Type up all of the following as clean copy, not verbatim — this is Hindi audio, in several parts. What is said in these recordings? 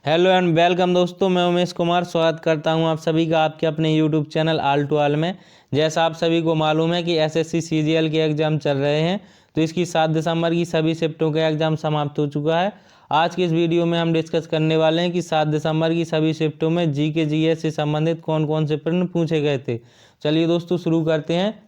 हेलो एंड वेलकम दोस्तों, मैं उमेश कुमार स्वागत करता हूं आप सभी का आपके अपने YouTube channel all to all में। जैसा आप सभी को मालूम है कि एसएससी सीजीएल के एग्ज़ाम चल रहे हैं, तो इसकी 7 दिसंबर की सभी शिफ्टों का एग्ज़ाम समाप्त हो चुका है। आज की इस वीडियो में हम डिस्कस करने वाले हैं कि 7 दिसंबर की सभी शिफ्टों में जीके जीएस से संबंधित कौन कौन से प्रश्न पूछे गए थे। चलिए दोस्तों शुरू करते हैं।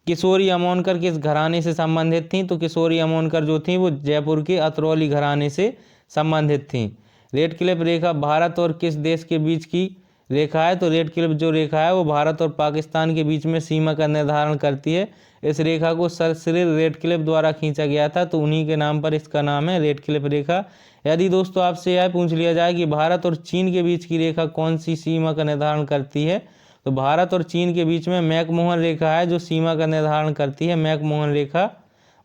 किशोरी अमोनकर किस घराने से संबंधित थीं? तो किशोरी अमोनकर जो थीं वो जयपुर के अतरौली घराने से संबंधित थीं। रेड क्लिफ रेखा भारत और किस देश के बीच की रेखा है? तो रेड क्लिफ जो रेखा है वो भारत और पाकिस्तान के बीच में सीमा का निर्धारण करती है। इस रेखा को सर सिरिल रेड क्लिफ द्वारा खींचा गया था, तो उन्हीं के नाम पर इसका नाम है रेड क्लिफ रेखा। यदि दोस्तों आपसे यह पूछ लिया जाए कि भारत और चीन के बीच की रेखा कौन सी सीमा का निर्धारण करती है, तो भारत और चीन के बीच में मैकमोहन रेखा है जो सीमा का निर्धारण करती है। मैकमोहन रेखा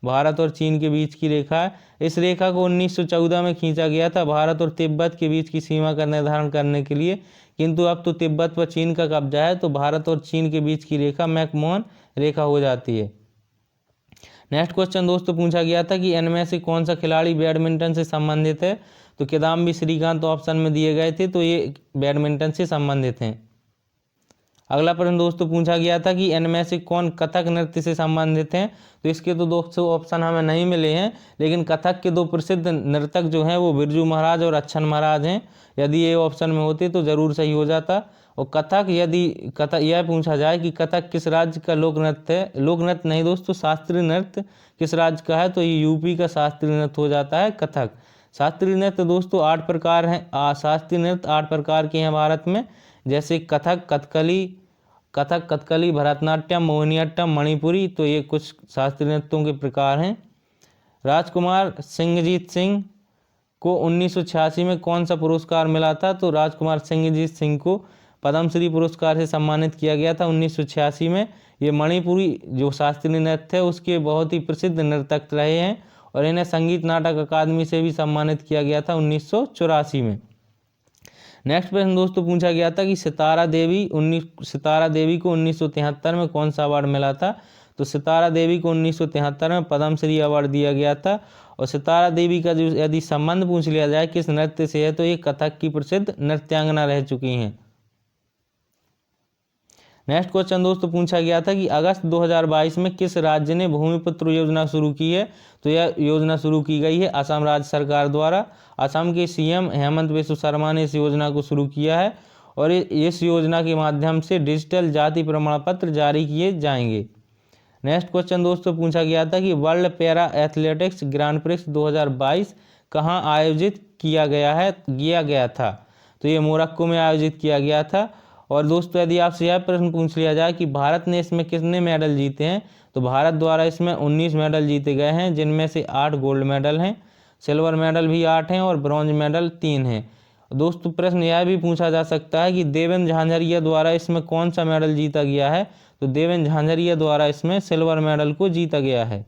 भारत और चीन के बीच की रेखा है। इस रेखा को 1914 में खींचा गया था भारत और तिब्बत के बीच की सीमा का निर्धारण करने के लिए, किंतु अब तो तिब्बत पर चीन का कब्जा है, तो भारत और चीन के बीच की रेखा मैकमोहन रेखा हो जाती है। नेक्स्ट क्वेश्चन दोस्तों पूछा गया था कि इनमें से कौन सा खिलाड़ी बैडमिंटन से संबंधित है? तो किदाम्बी श्रीकांत ऑप्शन में दिए गए थे, तो ये बैडमिंटन से संबंधित हैं। अगला प्रश्न दोस्तों पूछा गया था कि इनमें से कौन कथक नृत्य से संबंधित हैं? तो इसके तो दोस्तों ऑप्शन हमें नहीं मिले हैं, लेकिन कथक के दो प्रसिद्ध नर्तक जो हैं वो बिरजू महाराज और अच्छन महाराज हैं। यदि ये ऑप्शन में होते तो ज़रूर सही हो जाता। और कथक, यदि कथक यह पूछा जाए कि कथक किस राज्य का लोक नृत्य है, लोक नृत्य नहीं दोस्तों, शास्त्रीय नृत्य किस राज्य का है, तो ये यूपी का शास्त्रीय नृत्य हो जाता है कथक। शास्त्रीय नृत्य दोस्तों 8 प्रकार हैं। शास्त्रीय नृत्य 8 प्रकार के हैं भारत में, जैसे कथक, कथकली, भरतनाट्यम, मोहिनीअट्टम, मणिपुरी, तो ये कुछ शास्त्रीय नृत्यों के प्रकार हैं। राजकुमार सिंहजीत सिंह को 1986 में कौन सा पुरस्कार मिला था? तो राजकुमार सिंहजीत सिंह को पद्मश्री पुरस्कार से सम्मानित किया गया था 1986 में। ये मणिपुरी जो शास्त्रीय नृत्य है उसके बहुत ही प्रसिद्ध नर्तक रहे हैं, और इन्हें संगीत नाटक अकादमी से भी सम्मानित किया गया था 1984 में। नेक्स्ट प्रश्न दोस्तों पूछा गया था कि सितारा देवी को 1973 में कौन सा अवार्ड मिला था? तो सितारा देवी को 1973 में पद्मश्री अवार्ड दिया गया था। और सितारा देवी का जो यदि संबंध पूछ लिया जाए किस नृत्य से है, तो ये कथक की प्रसिद्ध नृत्यांगना रह चुकी हैं। नेक्स्ट क्वेश्चन दोस्तों पूछा गया था कि अगस्त 2022 में किस राज्य ने भूमिपुत्र योजना शुरू की है? तो यह योजना शुरू की गई है असम राज्य सरकार द्वारा। असम के सीएम हेमंत बिस्व शर्मा ने इस योजना को शुरू किया है, और इस योजना के माध्यम से डिजिटल जाति प्रमाण पत्र जारी किए जाएंगे। नेक्स्ट क्वेश्चन दोस्तों पूछा गया था कि world para athletics grand prix 2022 कहाँ आयोजित किया गया था? तो ये मोरक्को में आयोजित किया गया था। और दोस्तों यदि आपसे यह प्रश्न पूछ लिया जाए कि भारत ने इसमें कितने मेडल जीते हैं, तो भारत द्वारा इसमें 19 मेडल जीते गए हैं, जिनमें से 8 गोल्ड मेडल हैं, सिल्वर मेडल भी 8 हैं और ब्रॉन्ज मेडल 3 हैं। दोस्तों प्रश्न यह भी पूछा जा सकता है कि देवेंद्र झांझरिया द्वारा इसमें कौन सा मेडल जीता गया है? तो देवेंद्र झांझरिया द्वारा इसमें सिल्वर मेडल को जीता गया है।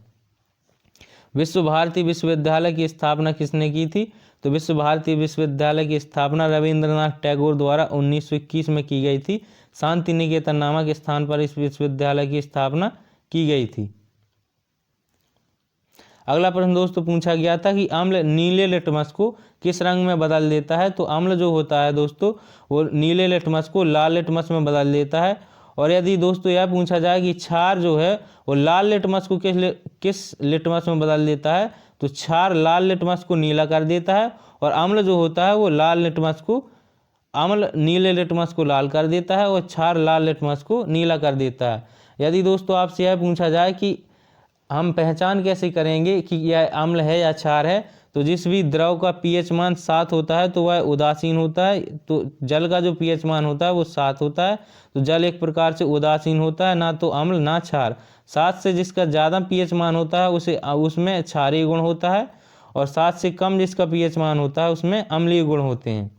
विश्व भारती विश्वविद्यालय की स्थापना किसने की थी? तो विश्व भारती विश्वविद्यालय की स्थापना रविंद्रनाथ टैगोर द्वारा 1921 में की गई थी। शांति निकेतन नामक स्थान पर इस विश्वविद्यालय की स्थापना की गई थी। अगला प्रश्न दोस्तों पूछा गया था कि अम्ल नीले लिटमस को किस रंग में बदल देता है? तो अम्ल जो होता है दोस्तों वो नीले लिटमस को लाल लिटमस में बदल देता है। और यदि दोस्तों यह पूछा जाए कि क्षार जो है वो लाल लिटमस को किस लिटमस में बदल देता है, तो क्षार लाल लिटमस को नीला कर देता है, और अम्ल जो होता है वो अम्ल नीले लिटमस को लाल कर देता है, और क्षार लाल लिटमस को नीला कर देता है। यदि दोस्तों आपसे यह पूछा जाए कि हम पहचान कैसे करेंगे कि यह अम्ल है या क्षार है, तो जिस भी द्रव का पीएच मान 7 होता है तो वह उदासीन होता है। तो जल का जो पीएच मान होता है वो 7 होता है, तो जल एक प्रकार से उदासीन होता है, ना तो अम्ल ना क्षार। 7 से जिसका ज़्यादा पीएच मान होता है उसमें क्षारीय गुण होता है, और 7 से कम जिसका पीएच मान होता है उसमें अम्लीय गुण होते हैं।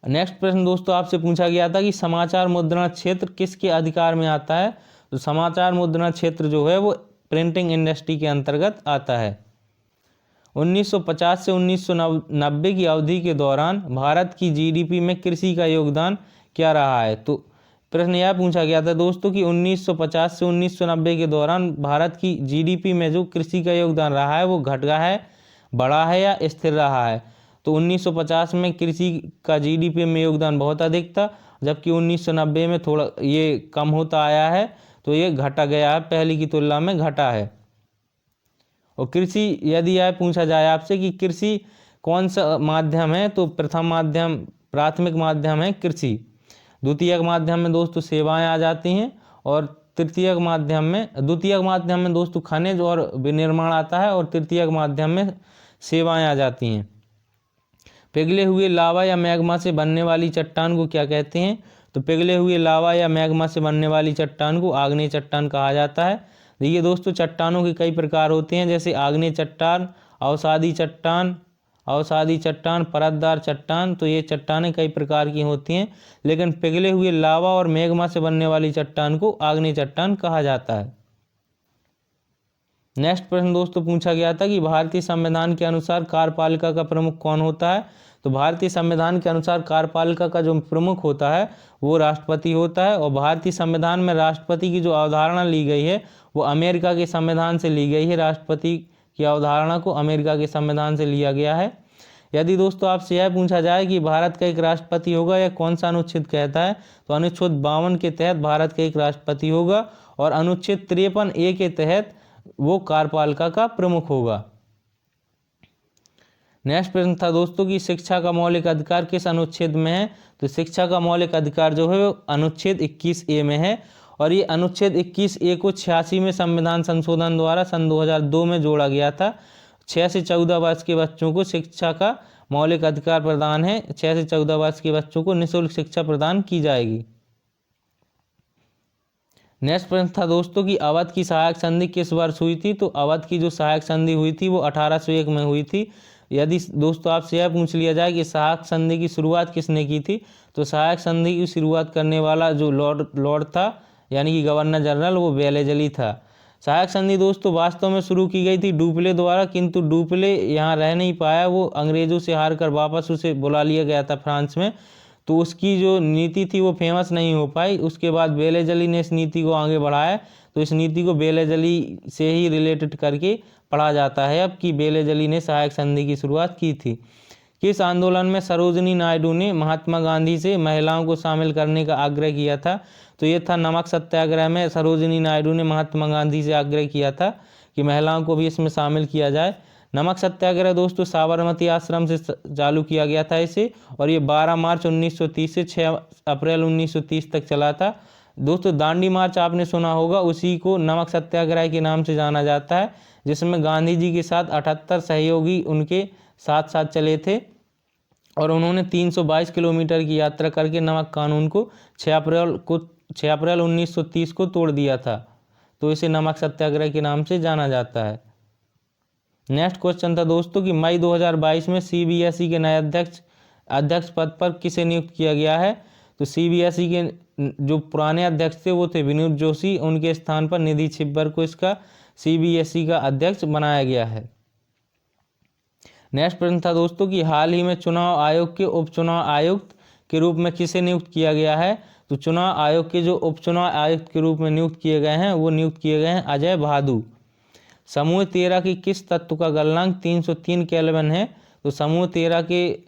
नेक्स्ट प्रश्न दोस्तों आपसे पूछा गया था कि समाचार मुद्रण क्षेत्र किसके अधिकार में आता है? तो समाचार मुद्रण क्षेत्र जो है वो प्रिंटिंग इंडस्ट्री के अंतर्गत आता है। 1950 से 1990 की अवधि के दौरान भारत की जीडीपी में कृषि का योगदान क्या रहा है? तो प्रश्न यह पूछा गया था दोस्तों कि 1950 से 1990 के दौरान भारत की जीडीपी में जो कृषि का योगदान रहा है वो घट रहा है, बढ़ा है या स्थिर रहा है। तो 1950 में कृषि का जीडीपी में योगदान बहुत अधिक था, जबकि 1990 में थोड़ा ये कम होता आया है, तो ये घटा गया है, पहले की तुलना में घटा है। और कृषि यदि यह पूछा जाए आपसे कि कृषि कौन सा माध्यम है, तो प्रथम माध्यम प्राथमिक माध्यम है कृषि, द्वितीयक माध्यम में दोस्तों सेवाएं आ जाती हैं, और द्वितीयक माध्यम में दोस्तों खनिज और विनिर्माण आता है, और तृतीयक माध्यम में सेवाएं आ जाती हैं। पिघले हुए लावा या मैग्मा से बनने वाली चट्टान को क्या कहते हैं? तो पिघले हुए लावा या मैग्मा से बनने वाली चट्टान को आग्नेय चट्टान कहा जाता है। देखिए दोस्तों, चट्टानों के कई प्रकार होते हैं, जैसे आग्नेय चट्टान, अवसादी चट्टान, परतदार चट्टान। तो ये चट्टानें कई प्रकार की होती हैं, लेकिन पिघले हुए लावा और मैग्मा से बनने वाली चट्टान को आग्नेय चट्टान कहा जाता है। नेक्स्ट प्रश्न दोस्तों पूछा गया था कि भारतीय संविधान के अनुसार कार्यपालिका का प्रमुख कौन होता है? तो भारतीय संविधान के अनुसार कार्यपालिका का जो प्रमुख होता है वो राष्ट्रपति होता है, और भारतीय संविधान में राष्ट्रपति की जो अवधारणा ली गई है वो अमेरिका के संविधान से ली गई है। राष्ट्रपति की अवधारणा को अमेरिका के संविधान से लिया गया है। यदि दोस्तों आपसे यह पूछा जाए कि भारत का एक राष्ट्रपति होगा, या कौन सा अनुच्छेद कहता है, तो अनुच्छेद 52 के तहत भारत का एक राष्ट्रपति होगा, और अनुच्छेद 53A के तहत वो कार्यपालिका का प्रमुख होगा। नेक्स्ट प्रश्न था दोस्तों कि शिक्षा का मौलिक अधिकार किस अनुच्छेद में है? तो शिक्षा का मौलिक अधिकार जो है वो अनुच्छेद 21A में है, और ये अनुच्छेद 21A को 86 में संविधान संशोधन द्वारा सन 2002 में जोड़ा गया था। 6 से 14 वर्ष के बच्चों को शिक्षा का मौलिक अधिकार प्रदान है। 6 से 14 वर्ष के बच्चों को निःशुल्क शिक्षा प्रदान की जाएगी। नेक्स्ट प्रश्न था दोस्तों कि अवध की सहायक संधि किस वर्ष हुई थी? तो अवध की जो सहायक संधि हुई थी वो 1801 में हुई थी। यदि दोस्तों आपसे यह पूछ लिया जाए कि सहायक संधि की शुरुआत किसने की थी, तो सहायक संधि की शुरुआत करने वाला जो लॉर्ड था, यानी कि गवर्नर जनरल, वो वेलेजली था। सहायक संधि दोस्तों वास्तव में शुरू की गई थी डुप्ले द्वारा, किंतु डुप्ले यहाँ रह नहीं पाया, वो अंग्रेजों से हार कर वापस उसे बुला लिया गया था फ्रांस में, तो उसकी जो नीति थी वो फेमस नहीं हो पाई। उसके बाद वेलेजली ने इस नीति को आगे बढ़ाया, तो इस नीति को वेलेजली से ही रिलेटेड करके पढ़ा जाता है अब कि वेलेजली ने सहायक संधि की शुरुआत की थी। किस आंदोलन में सरोजिनी नायडू ने महात्मा गांधी से महिलाओं को शामिल करने का आग्रह किया था? तो ये था नमक सत्याग्रह में सरोजिनी नायडू ने महात्मा गांधी से आग्रह किया था कि महिलाओं को भी इसमें शामिल किया जाए। नमक सत्याग्रह दोस्तों साबरमती आश्रम से चालू किया गया था इसे, और ये 12 मार्च 1930 से 6 अप्रैल 1930 तक चला था। दोस्तों दांडी मार्च आपने सुना होगा, उसी को नमक सत्याग्रह के नाम से जाना जाता है, जिसमें गांधी जी के साथ 78 सहयोगी उनके साथ साथ चले थे, और उन्होंने 322 किलोमीटर की यात्रा करके नमक कानून को 6 अप्रैल 1930 को तोड़ दिया था। तो इसे नमक सत्याग्रह के नाम से जाना जाता है। नेक्स्ट क्वेश्चन था दोस्तों कि मई 2022 में CBSE के नए अध्यक्ष पद पर किसे नियुक्त किया गया है? तो CBSE के जो पुराने अध्यक्ष थे वो थे विनोद जोशी, उनके स्थान पर निधि छिब्बर को इसका CBSE का अध्यक्ष बनाया गया है। नेक्स्ट प्रश्न था दोस्तों कि हाल ही में चुनाव आयोग के उपचुनाव आयुक्त के रूप में किसे नियुक्त किया गया है? तो चुनाव आयोग के जो उपचुनाव आयुक्त के रूप में नियुक्त किए गए हैं वो नियुक्त किए गए हैं अजय भादु। समूह 13 की किस तत्व का गलनांक 303 केल्विन है? तो समूह 13 के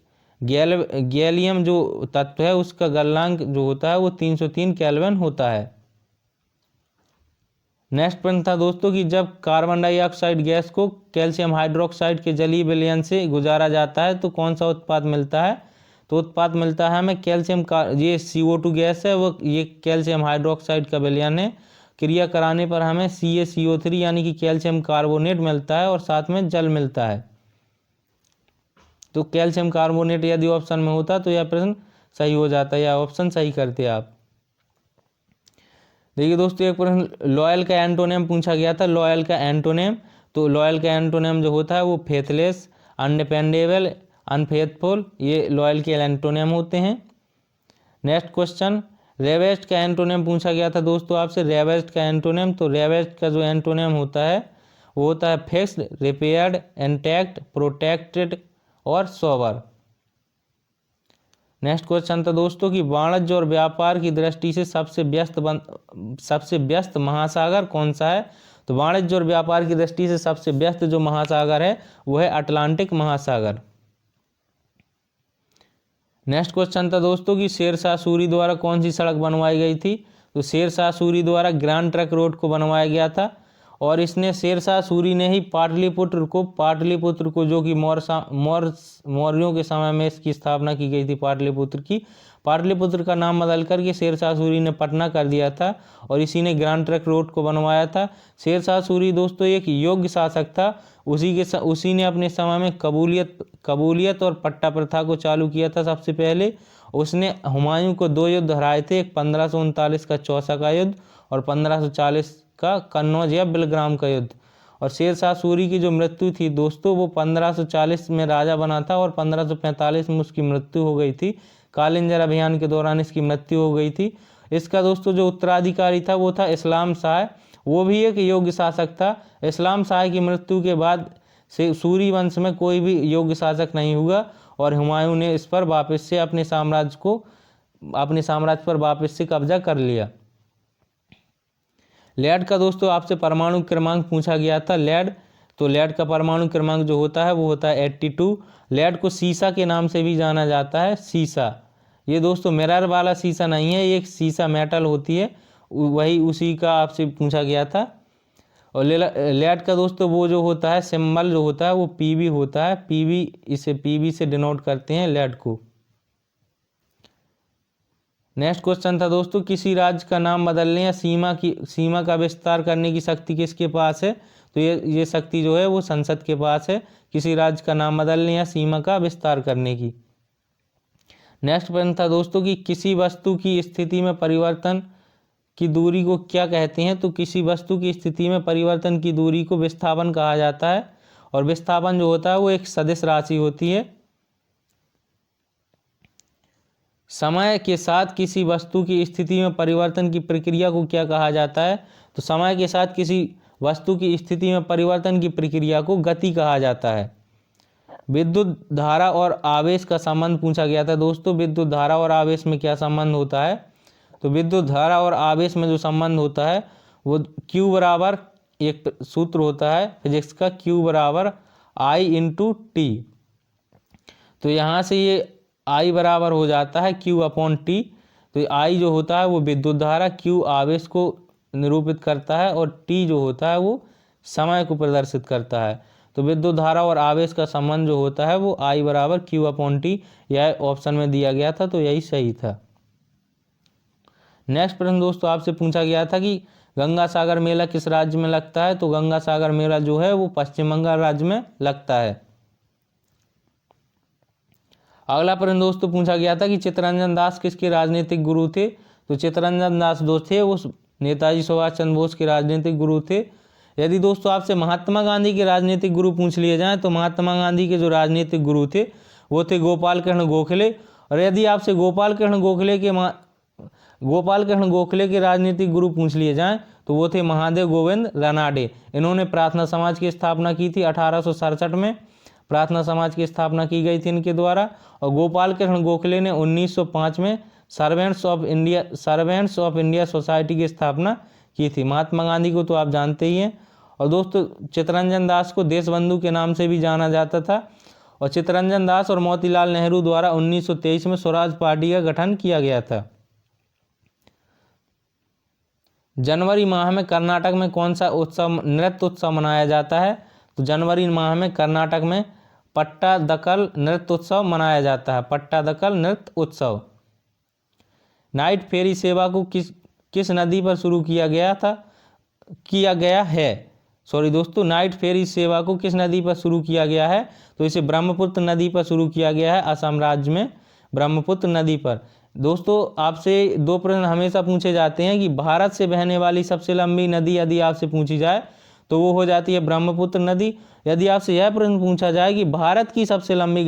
गैलियम जो तत्व है उसका गलनांक जो होता है वो 303 केल्विन होता है। नेक्स्ट प्रश्न था दोस्तों कि जब कार्बन डाइऑक्साइड गैस को कैल्शियम हाइड्रोक्साइड के जलीय विलयन से गुजारा जाता है तो कौन सा उत्पाद मिलता है? तो उत्पाद मिलता है हमें कैल्शियम का, ये CO2 गैस है, वो ये कैल्शियम हाइड्रोक्साइड का विलयन है। क्रिया कराने पर हमें CaCO3 यानी कि कैल्शियम कार्बोनेट मिलता है, और साथ में जल मिलता है। तो कैल्शियम कार्बोनेट यदि ऑप्शन में होता तो यह प्रश्न सही हो जाता, या ऑप्शन सही करते आप। देखिए दोस्तों एक प्रश्न लॉयल का एंटोनिम पूछा गया था। लॉयल का एंटोनिम, तो लॉयल का एंटोनिम जो होता है वो फेथलेस, अनडिपेंडेबल, अनफेथफुल, ये लॉयल के एंटोनिम होते हैं। नेक्स्ट क्वेश्चन रेवेस्ट का एंटोनिम पूछा गया था दोस्तों आपसे। रेवेस्ट का एंटोनिम, तो रेवेस्ट का जो एंटोनिम होता है वो होता है फिक्स्ड, रिपेयर्ड, इंटैक्ट, प्रोटेक्टेड और सोबर। नेक्स्ट क्वेश्चन था दोस्तों कि वाणिज्य और व्यापार की दृष्टि से सबसे व्यस्त महासागर कौन सा है। तो वाणिज्य और व्यापार की दृष्टि से सबसे व्यस्त जो महासागर है वो है अटलांटिक महासागर। नेक्स्ट क्वेश्चन था दोस्तों कि शेरशाह सूरी द्वारा कौन सी सड़क बनवाई गई थी। तो शेरशाह सूरी द्वारा ग्रैंड ट्रंक रोड को बनवाया गया था और इसने शेरशाह सूरी ने ही पाटलिपुत्र को जो कि मौर्यों के समय में इसकी स्थापना की गई थी पाटलिपुत्र का नाम बदल करके शेरशाह सूरी ने पटना कर दिया था और इसी ने ग्रैंड ट्रंक रोड को बनवाया था। शेरशाह सूरी दोस्तों एक योग्य शासक था, उसी ने अपने समय में कबूलियत और पट्टा प्रथा को चालू किया था। सबसे पहले उसने हुमायूं को 2 युद्ध हराए थे, एक 1539 का चौसा का युद्ध और 1540 का कन्नौज या बिलग्राम का युद्ध। और शेरशाह सूरी की जो मृत्यु थी दोस्तों वो 1540 में राजा बना था और 1545 में उसकी मृत्यु हो गई थी। कालिंजर अभियान के दौरान इसकी मृत्यु हो गई थी। इसका दोस्तों जो उत्तराधिकारी था वो था इस्लाम शाह, वो भी एक योग्य शासक था। इस्लाम शाह की मृत्यु के बाद से सूरी वंश में कोई भी योग्य शासक नहीं हुआ और हुमायूं ने इस पर वापस से अपने साम्राज्य पर वापस से कब्जा कर लिया। लेड का दोस्तों आपसे परमाणु क्रमांक पूछा गया था। लेड का परमाणु क्रमांक जो होता है वो होता है 82। लेड को सीसा के नाम से भी जाना जाता है, सीसा। ये दोस्तों मिरर वाला सीसा नहीं है, ये एक सीसा मेटल होती है, वही उसी का आपसे पूछा गया था। और लेड का दोस्तों वो जो होता है सिंबल जो होता है वो पीबी होता है, इसे पीबी से डिनोट करते हैं लेड को। नेक्स्ट क्वेश्चन था दोस्तों किसी राज्य का नाम बदलने या सीमा का विस्तार करने की शक्ति किसके पास है। तो ये शक्ति जो है वो संसद के पास है, किसी राज्य का नाम बदलने या सीमा का विस्तार करने की। नेक्स्ट प्रश्न था दोस्तों कि किसी वस्तु की स्थिति में परिवर्तन की दूरी को क्या कहते हैं। तो किसी वस्तु की स्थिति में परिवर्तन की दूरी को विस्थापन कहा जाता है और विस्थापन जो होता है वो एक सदिश राशि होती है। समय के साथ किसी वस्तु की स्थिति में परिवर्तन की प्रक्रिया को क्या कहा जाता है। तो समय के साथ किसी वस्तु की स्थिति में परिवर्तन की प्रक्रिया को गति कहा जाता है। विद्युत धारा और आवेश का संबंध पूछा गया था दोस्तों। विद्युत धारा और आवेश में क्या संबंध होता है। तो विद्युत धारा और आवेश में जो संबंध होता है वो Q बराबर एक सूत्र होता है फिजिक्स का, Q बराबर I/T। तो यहाँ से ये I बराबर हो जाता है Q/T। तो I जो होता है वो विद्युत धारा, Q आवेश को निरूपित करता है और T जो होता है वो समय को प्रदर्शित करता है। तो विद्युत धारा और आवेश का संबंध जो होता है वो I बराबर Q/T, यह ऑप्शन में दिया गया था, तो यही सही था। नेक्स्ट प्रश्न दोस्तों आपसे पूछा गया था कि गंगा सागर मेला किस राज्य में लगता है। तो गंगा सागर मेला जो है वो पश्चिम बंगाल राज्य में लगता है। अगला प्रश्न दोस्तों पूछा गया था कि चित्तरंजन दास किसके राजनीतिक गुरु थे। तो चित्तरंजन दास दोस्त थे वो नेताजी सुभाष चंद्र बोस के राजनीतिक गुरु थे। यदि दोस्तों आपसे महात्मा गांधी के राजनीतिक गुरु पूछ लिए जाएं तो महात्मा गांधी के जो राजनीतिक गुरु थे वो थे गोपाल कृष्ण गोखले। और यदि आपसे गोपाल कृष्ण गोखले के राजनीतिक गुरु पूछ लिए जाएं तो वो थे महादेव गोविंद रानाडे। इन्होंने प्रार्थना समाज की स्थापना की थी 1867 में। प्रार्थना समाज की स्थापना की गई थी इनके द्वारा। और गोपाल कृष्ण गोखले ने 1905 में सर्वेंट्स ऑफ इंडिया सोसाइटी की स्थापना की थी। महात्मा गांधी को तो आप जानते ही हैं। और दोस्तों चित्तरंजन दास को देशबंधु के नाम से भी जाना जाता था। और चित्तरंजन दास और मोतीलाल नेहरू द्वारा 1923 में स्वराज पार्टी का गठन किया गया था। जनवरी माह में कर्नाटक में कौन सा नृत्य उत्सव मनाया जाता है। तो जनवरी माह में कर्नाटक में पट्टादकल नृत्य उत्सव मनाया नाइट फेरी सेवा को किस नदी पर शुरू किया गया है। नाइट फेरी सेवा को किस नदी पर शुरू किया गया है। तो इसे ब्रह्मपुत्र नदी पर शुरू किया गया है, असम राज्य में ब्रह्मपुत्र नदी पर। दोस्तों आपसे 2 प्रश्न हमेशा पूछे जाते हैं कि भारत से बहने वाली सबसे लंबी नदी यदि आपसे पूछी जाए तो वो हो जाती है ब्रह्मपुत्र नदी। यदि आपसे यह प्रश्न पूछा जाए कि भारत की सबसे लंबी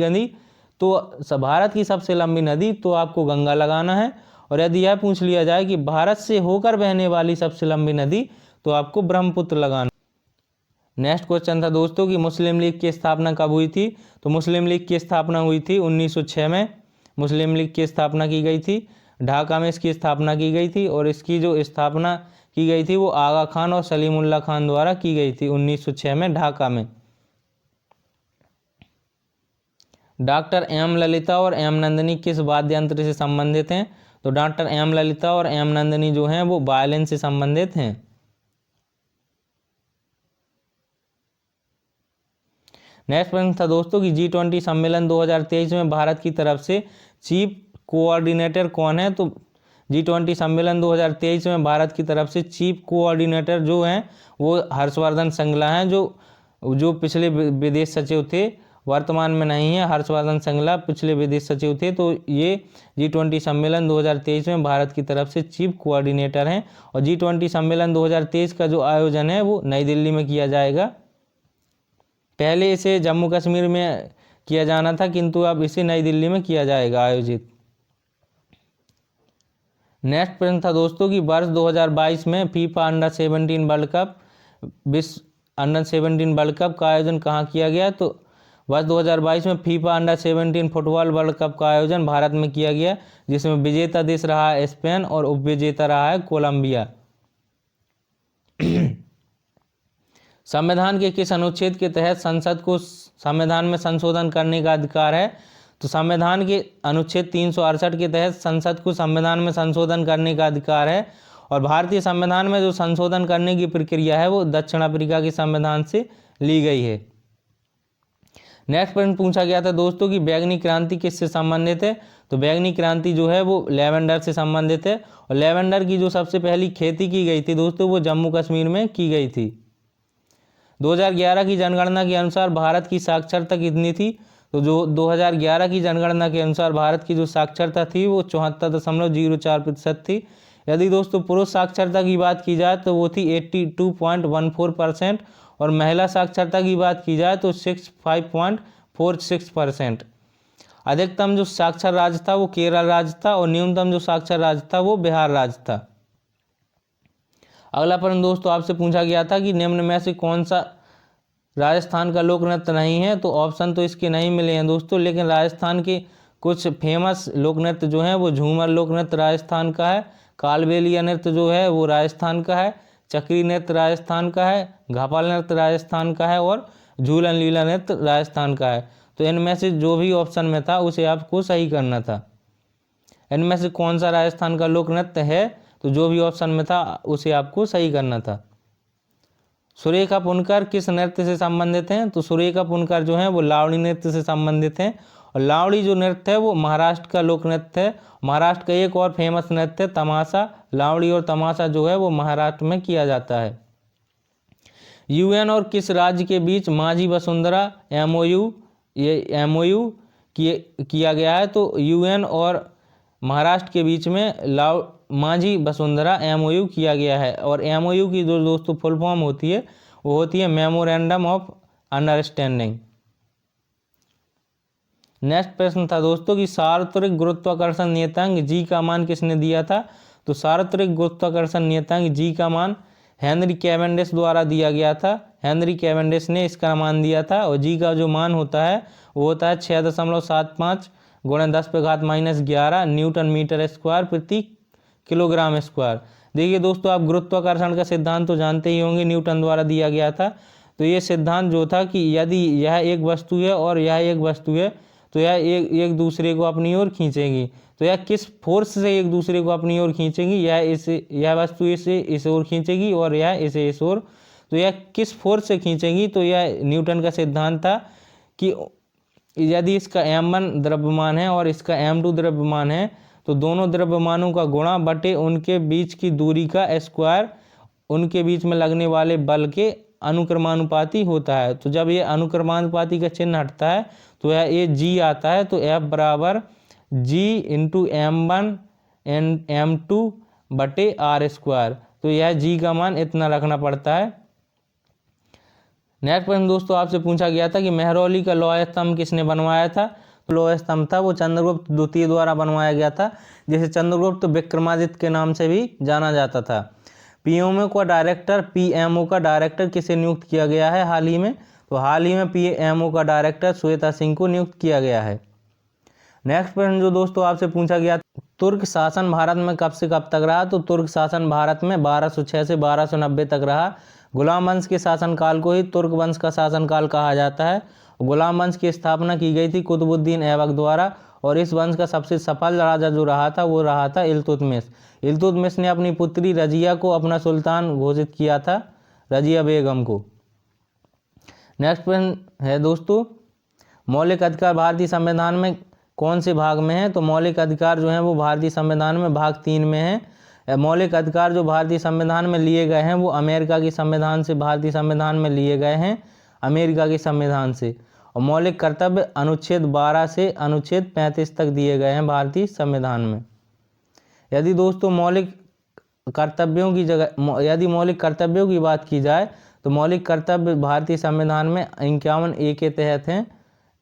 नदी तो आपको गंगा लगाना है। और यदि यह पूछ लिया जाए कि भारत से होकर बहने वाली सबसे लंबी नदी तो आपको ब्रह्मपुत्र लगाना। नेक्स्ट क्वेश्चन था दोस्तों कि मुस्लिम लीग की स्थापना कब हुई थी। तो मुस्लिम लीग की स्थापना हुई थी 1906 में। मुस्लिम लीग की स्थापना की गई थी। ढाका में इसकी स्थापना की गई थी और इसकी जो स्थापना की गई थी वो आगा खान और सलीमुल्लाह खान द्वारा की गई थी 1906 में ढाका में। डॉक्टर एम ललिता और एम नंदिनी किस वाद्य यंत्र से संबंधित हैं? तो डॉक्टर एम ललिता और एम नंदिनी जो हैं वो वायलिन से संबंधित हैं। नेक्स्ट प्रश्न था दोस्तों कि G20 सम्मेलन 2023 में भारत की तरफ से चीफ कोऑर्डिनेटर कौन है? तो G20 सम्मेलन 2023 में भारत की तरफ से चीफ कोऑर्डिनेटर जो हैं वो हर्षवर्धन श्रृंगला हैं, जो पिछले विदेश सचिव थे, वर्तमान में नहीं है। हर्षवर्धन श्रृंगला पिछले विदेश सचिव थे। तो ये G20 सम्मेलन 2023 में भारत की तरफ से चीफ कोऑर्डिनेटर हैं। और G20 सम्मेलन 2023 का जो आयोजन है वो नई दिल्ली में किया जाएगा। पहले इसे जम्मू कश्मीर में किया जाना था, किंतु अब इसे नई दिल्ली में किया जाएगा आयोजित। नेक्स्ट प्रश्न था दोस्तों कि वर्ष 2022 में फीफा अंडर 17 वर्ल्ड कप विश्व अंडर 17 वर्ल्ड कप का आयोजन कहाँ किया गया? तो वर्ष 2022 में FIFA under 17 football world cup का आयोजन भारत में किया गया, जिसमें विजेता देश रहा है स्पेन और उपविजेता रहा है कोलंबिया। संविधान के किस अनुच्छेद के तहत संसद को संविधान में संशोधन करने का अधिकार है? तो संविधान के अनुच्छेद 368 के तहत संसद को संविधान में संशोधन करने का अधिकार है। और भारतीय संविधान में जो संशोधन करने की प्रक्रिया है वो दक्षिण अफ्रीका के संविधान से ली गई है। नेक्स्ट प्रश्न पूछा गया था दोस्तों कि बैंगनी क्रांति किससे संबंधित है? तो बैंगनी क्रांति जो है वो लेवेंडर से संबंधित है। और लेवेंडर की जो सबसे पहली खेती की गई थी दोस्तों वो जम्मू कश्मीर में की गई थी। 2011 की जनगणना के अनुसार भारत की साक्षरता कितनी थी? तो जो 2011 की जनगणना के अनुसार भारत की जो साक्षरता थी वो 74.04% थी। यदि दोस्तों पुरुष साक्षरता की बात की जाए तो वो थी 82.14% और महिला साक्षरता की बात की जाए तो 65.46%। अधिकतम जो साक्षर राज्य था वो केरल राज्य था और न्यूनतम जो साक्षर राज्य था वो बिहार राज्य था। अगला प्रश्न दोस्तों आपसे पूछा गया था कि निम्न में से कौन सा राजस्थान का लोक नृत्य नहीं है? तो ऑप्शन तो इसके नहीं मिले हैं दोस्तों, लेकिन राजस्थान के कुछ फेमस लोक नृत्य जो हैं वो झूमर लोक नृत्य राजस्थान का है, कालबेलिया नृत्य जो है वो राजस्थान का है, चक्री नृत्य राजस्थान का है, घापल नृत्य राजस्थान का है और झूलन लीला नृत्य राजस्थान का है। तो इनमें से जो भी ऑप्शन में था उसे आपको सही करना था। इनमें से कौन सा राजस्थान का लोक नृत्य है? तो जो भी ऑप्शन में था उसे आपको सही करना था। सुरेखा पुनकर किस नृत्य से संबंधित हैं? तो सुरेखा पुनकर जो है वो लावणी नृत्य से संबंधित हैं। और लावणी जो नृत्य है वो महाराष्ट्र का लोक नृत्य है। महाराष्ट्र का एक और फेमस नृत्य है तमाशा। लावणी और तमाशा जो है वो महाराष्ट्र में किया जाता है। यूएन और किस राज्य के बीच माझी वसुंधरा MOU किया गया है? तो यूएन और महाराष्ट्र के बीच में माझी वसुंधरा MOU किया गया है। और MOU की जो दोस्तों फुल फॉर्म होती है वो होती है मेमोरेंडम ऑफ अंडरस्टैंडिंग। नेक्स्ट प्रश्न था दोस्तों कि सार्वत्रिक गुरुत्वाकर्षण नियतांक G का मान किसने दिया था? तो सार्वत्रिक गुरुत्वाकर्षण नियतांक G का मान हेनरी कैवेंडिश द्वारा दिया गया था। हेनरी कैवेंडिश ने इसका मान दिया था। और G का जो मान होता है वो होता है 6.75 × 10⁻⁻11 न्यूटन मीटर स्क्वायर प्रति किलोग्राम स्क्वायर। देखिए दोस्तों आप गुरुत्वाकर्षण का सिद्धांत तो जानते ही होंगे, न्यूटन द्वारा दिया गया था। तो ये सिद्धांत जो था कि यदि यह एक वस्तु है और यह एक वस्तु है तो यह एक दूसरे को अपनी ओर खींचेंगी। तो यह किस फोर्स से एक दूसरे को अपनी ओर खींचेंगी? यह वस्तु इसे इस ओर खींचेगी और यह इसे इस ओर। तो यह किस फोर्स से खींचेंगी? तो यह न्यूटन का सिद्धांत था कि यदि इसका m1 द्रव्यमान है और इसका m2 द्रव्यमान है तो दोनों द्रव्यमानों का गुणा बटे उनके बीच की दूरी का स्क्वायर उनके बीच में लगने वाले बल के अनुक्रमानुपाती होता है। तो जब ये अनुक्रमानुपाती का चिन्ह हटता है तो ये G आता है। तो F बराबर G × m1 m2 बटे r स्क्वायर। तो यह G का मान इतना रखना पड़ता है। नेक्स्ट प्रश्न दोस्तों आपसे पूछा गया था कि मेहरौली का लौह स्तंभ किसने बनवाया था? लौह स्तंभ था वो चंद्रगुप्त द्वितीय द्वारा बनवाया गया था, जिसे चंद्रगुप्त विक्रमादित्य के नाम से भी जाना जाता था। PMO का डायरेक्टर किसे नियुक्त किया गया है हाल ही में? तो हाल ही में PMO का डायरेक्टर श्वेता सिंह को नियुक्त किया गया है। नेक्स्ट प्रश्न जो दोस्तों आपसे पूछा गया, तुर्क शासन भारत में कब से कब तक रहा? तो तुर्क शासन भारत में 1206 से 1290 तक रहा। गुलाम वंश के शासनकाल को ही तुर्क वंश का शासनकाल कहा जाता है। गुलाम वंश की स्थापना की गई थी कुतुबुद्दीन ऐबक द्वारा, और इस वंश का सबसे सफल राजा जो रहा था वो रहा था इल्तुतमिश। इल्तुतमिश ने अपनी पुत्री रजिया को अपना सुल्तान घोषित किया था, रजिया बेगम को। नेक्स्ट प्रश्न है दोस्तों, मौलिक अधिकार भारतीय संविधान में कौन से भाग में है? तो मौलिक अधिकार जो हैं वो भारतीय संविधान में भाग 3 में है। मौलिक अधिकार जो भारतीय संविधान में लिए गए हैं वो अमेरिका के संविधान से भारतीय संविधान में लिए गए हैं, अमेरिका के संविधान से। और मौलिक कर्तव्य अनुच्छेद 12 से अनुच्छेद 35 तक दिए गए हैं भारतीय संविधान में। यदि दोस्तों मौलिक कर्तव्यों की जगह यदि मौलिक कर्तव्यों की बात की जाए तो मौलिक कर्तव्य भारतीय संविधान में 51A के तहत हैं।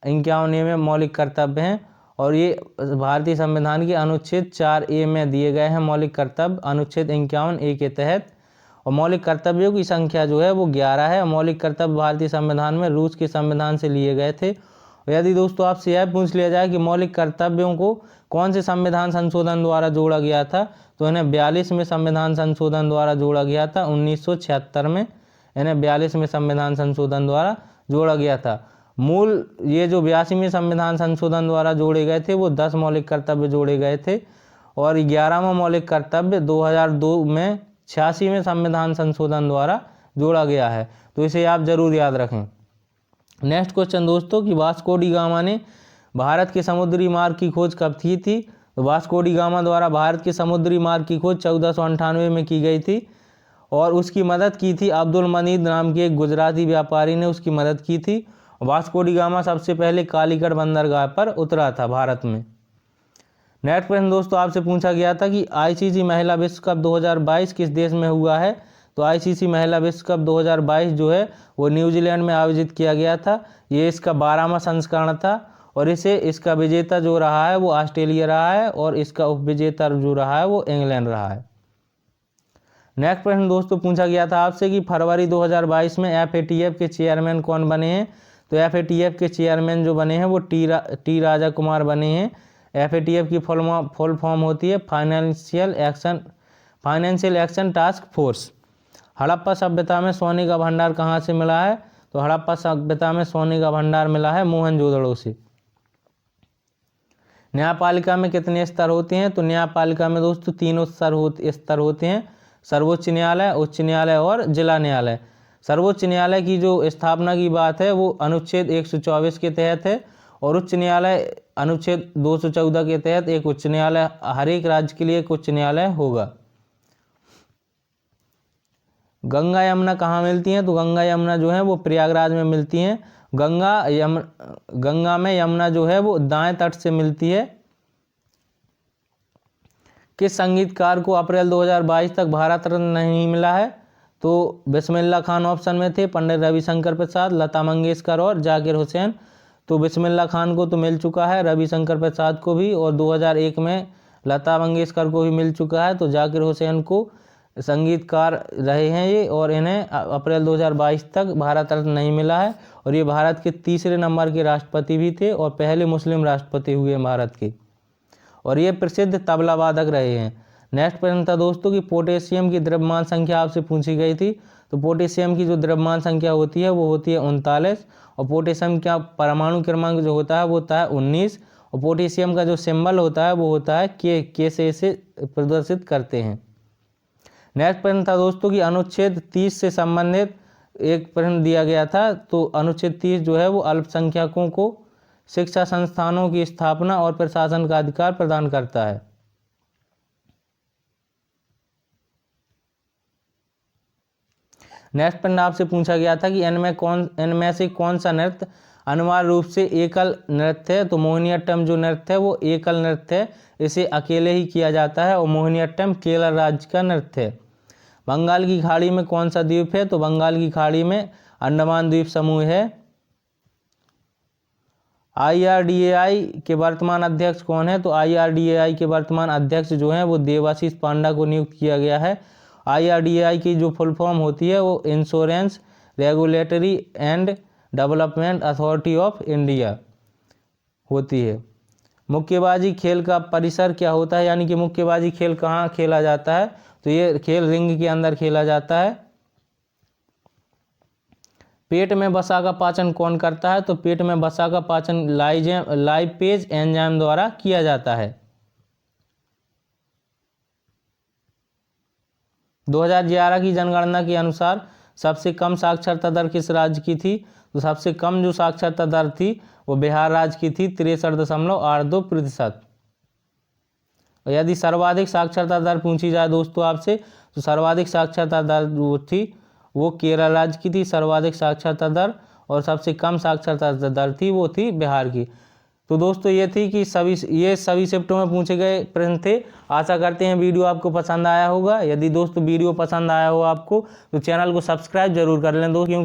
51A में मौलिक कर्तव्य हैं, और ये भारतीय संविधान के अनुच्छेद 4A में दिए गए हैं मौलिक कर्तव्य अनुच्छेद 51A के तहत। और मौलिक कर्तव्यों की संख्या जो है वो 11 है। मौलिक कर्तव्य भारतीय संविधान में रूस के संविधान से लिए गए थे। यदि दोस्तों आपसे यह पूछ लिया जाए कि मौलिक कर्तव्यों को कौन से संविधान संशोधन द्वारा जोड़ा गया था, तो इन्हें 42वें संविधान संशोधन द्वारा जोड़ा गया था 1976 में। इन्हें 42वें संविधान संशोधन द्वारा जोड़ा गया था। मूल ये जो 82वें संविधान संशोधन द्वारा जोड़े गए थे वो 10 मौलिक कर्तव्य जोड़े गए थे, और 11वां मौलिक कर्तव्य 2002 में 86वें संविधान संशोधन द्वारा जोड़ा गया है। तो इसे आप जरूर याद रखें। नेक्स्ट क्वेश्चन दोस्तों कि वास्को डी गामा ने भारत के समुद्री मार्ग की खोज कब की थी? तो वास्को डी गामा द्वारा भारत के समुद्री मार्ग की खोज 1498 में की गई थी, और उसकी मदद की थी अब्दुल मजीद नाम के एक गुजराती व्यापारी ने उसकी मदद की थी। वास्को डी गामा सबसे पहले कालीकट बंदरगाह पर उतरा था भारत में। नेक्स्ट प्रश्न दोस्तों आपसे पूछा गया था कि आईसीसी महिला विश्व कप 2022 किस देश में हुआ है? तो आईसीसी महिला विश्व कप 2022 जो है वो न्यूजीलैंड में आयोजित किया गया था। ये इसका 12वां संस्करण था, और इसका विजेता जो रहा है वो ऑस्ट्रेलिया रहा है, और इसका उपविजेता जो रहा है वो इंग्लैंड रहा है। नेक्स्ट प्रश्न दोस्तों पूछा गया था आपसे कि फरवरी 2022 में FATF के चेयरमैन कौन बने हैं? तो FATF के चेयरमैन जो बने हैं वो टी राजा कुमार बने हैं। FATF की फुल फॉर्म होती है financial action task force. Harappa सभ्यता में सोने का भंडार कहाँ से मिला है? तो हड़प्पा सभ्यता में सोने का भंडार मिला है मोहनजोदड़ो से। न्यायपालिका में कितने स्तर होते हैं? तो न्यायपालिका में दोस्तों 3 स्तर होते हैं, सर्वोच्च न्यायालय, उच्च न्यायालय और जिला न्यायालय। सर्वोच्च न्यायालय की जो स्थापना की बात है वो अनुच्छेद 124 के तहत है, और उच्च न्यायालय अनुच्छेद 214 के तहत एक उच्च न्यायालय, हर एक राज्य के लिए एक उच्च न्यायालय होगा। गंगा यमुना कहाँ मिलती हैं? तो गंगा यमुना जो है वो प्रयागराज में मिलती हैं। गंगा में यमुना जो है वो दाएं तट से मिलती है। किस संगीतकार को अप्रैल 2022 तक भारत रत्न नहीं मिला है? तो बिस्मिल्लाह खान ऑप्शन में थे, पंडित रविशंकर प्रसाद, लता मंगेशकर और जाकिर हुसैन। तो बिस्मिल्लाह खान को तो मिल चुका है, रविशंकर प्रसाद को भी, और 2001 में लता मंगेशकर को भी मिल चुका है। तो जाकिर हुसैन को संगीतकार रहे हैं ये, और इन्हें अप्रैल 2022 तक भारत रत्न नहीं मिला है। और ये भारत के 3रे नंबर के राष्ट्रपति भी थे, और पहले मुस्लिम राष्ट्रपति हुए भारत के, और ये प्रसिद्ध तबला वादक रहे हैं। नेक्स्ट प्रश्न था दोस्तों कि पोटेशियम की द्रव्यमान संख्या आपसे पूछी गई थी। तो पोटेशियम की जो द्रव्यमान संख्या होती है वो होती है 39, और पोटेशियम का परमाणु क्रमांक जो होता है वो होता है 19, और पोटेशियम का जो सिंबल होता है वो होता है के से इसे प्रदर्शित करते हैं। नेक्स्ट प्रश्न था दोस्तों कि अनुच्छेद 30 से संबंधित एक प्रश्न दिया गया था। तो अनुच्छेद 30 जो है वो अल्पसंख्यकों को शिक्षा संस्थानों की स्थापना और प्रशासन का अधिकार प्रदान करता है। नेक्स्ट प्रश्न आपसे पूछा गया था कि इनमें से कौन सा नृत्य अनिवार्य रूप से एकल नृत्य है? तो मोहिनीअट्टम जो नृत्य है वो एकल नृत्य है, इसे अकेले ही किया जाता है, और मोहिनीअट्टम केरल राज्य का नृत्य है। बंगाल की खाड़ी में कौन सा द्वीप है? तो बंगाल की खाड़ी में अंडमान द्वीप समूह है। IRDAI के वर्तमान अध्यक्ष कौन है? तो IRDAI के वर्तमान अध्यक्ष जो हैं वो देवाशीष पांडा को नियुक्त किया गया है। IRDAI की जो फुल फॉर्म होती है वो insurance regulatory and development authority of India होती है। मुक्केबाजी खेल का परिसर क्या होता है, यानी कि मुक्केबाजी खेल कहाँ खेला जाता है, तो ये खेल रिंग के अंदर खेला जाता है। पेट में वसा का पाचन कौन करता है, तो पेट में वसा का पाचन लाइपेज एंजाइम द्वारा किया जाता है। 2011 की जनगणना के अनुसार सबसे कम साक्षरता दर किस राज्य की थी, तो सबसे कम जो साक्षरता दर थी वो बिहार राज्य की थी, 63.82%। और यदि सर्वाधिक साक्षरता दर पूछी जाए दोस्तों आपसे, तो सर्वाधिक साक्षरता दर जो थी वो केरल राज्य की थी सर्वाधिक साक्षरता दर, और सबसे कम साक्षरता दर थी वो थी बिहार की। तो दोस्तों ये थी कि ये सभी शिफ्टों में पूछे गए प्रश्न थे। आशा करते हैं वीडियो आपको पसंद आया होगा। यदि दोस्तों वीडियो पसंद आया हो आपको, तो चैनल को सब्सक्राइब जरूर कर लें दोस्तों।